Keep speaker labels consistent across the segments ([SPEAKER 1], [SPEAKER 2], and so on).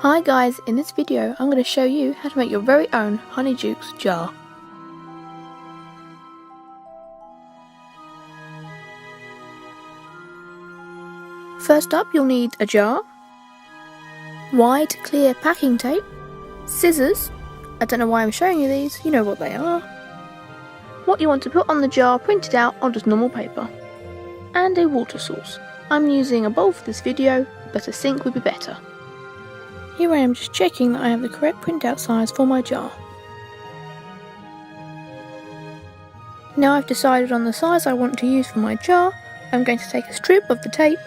[SPEAKER 1] Hi guys, in this video I'm going to show you how to make your very own Honeydukes jar. First up you'll need a jar, wide clear packing tape, scissors, I don't know why I'm showing you these, you know what they are, what you want to put on the jar printed out on just normal paper, and a water source. I'm using a bowl for this video, but a sink would be better. Here I am just checking that I have the correct printout size for my jar. Now I've decided on the size I want to use for my jar, I'm going to take a strip of the tape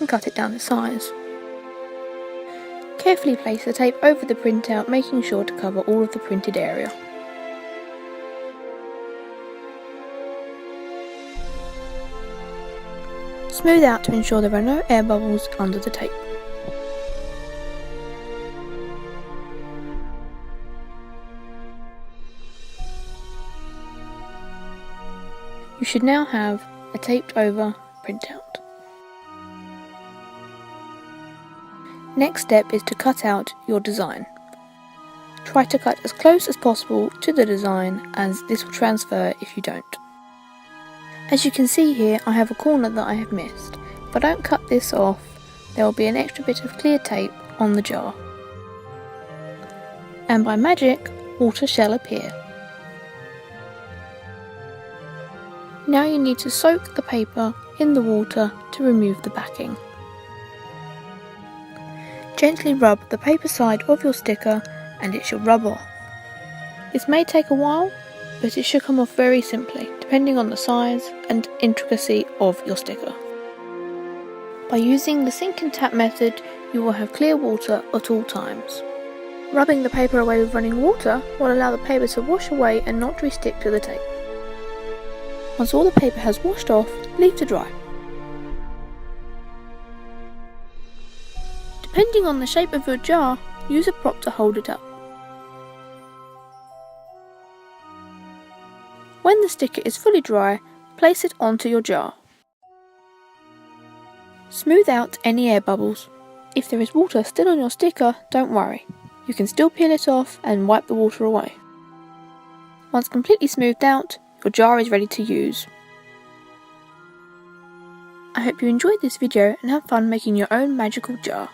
[SPEAKER 1] and cut it down to size. Carefully place the tape over the printout, making sure to cover all of the printed area. Smooth out to ensure there are no air bubbles under the tape. You should now have a taped over printout. Next step is to cut out your design. Try to cut as close as possible to the design, as this will transfer if you don't. As you can see here, I have a corner that I have missed. If I don't cut this off, there will be an extra bit of clear tape on the jar. And by magic, water shall appear. Now you need to soak the paper in the water to remove the backing. Gently rub the paper side of your sticker and it should rub off. This may take a while, but it should come off very simply, depending on the size and intricacy of your sticker. By using the sink and tap method, you will have clear water at all times. Rubbing the paper away with running water will allow the paper to wash away and not re-stick to the tape. Once all the paper has washed off, leave to dry. Depending on the shape of your jar, use a prop to hold it up. When the sticker is fully dry, place it onto your jar. Smooth out any air bubbles. If there is water still on your sticker, don't worry. You can still peel it off and wipe the water away. Once completely smoothed out, your jar is ready to use. I hope you enjoyed this video and have fun making your own magical jar.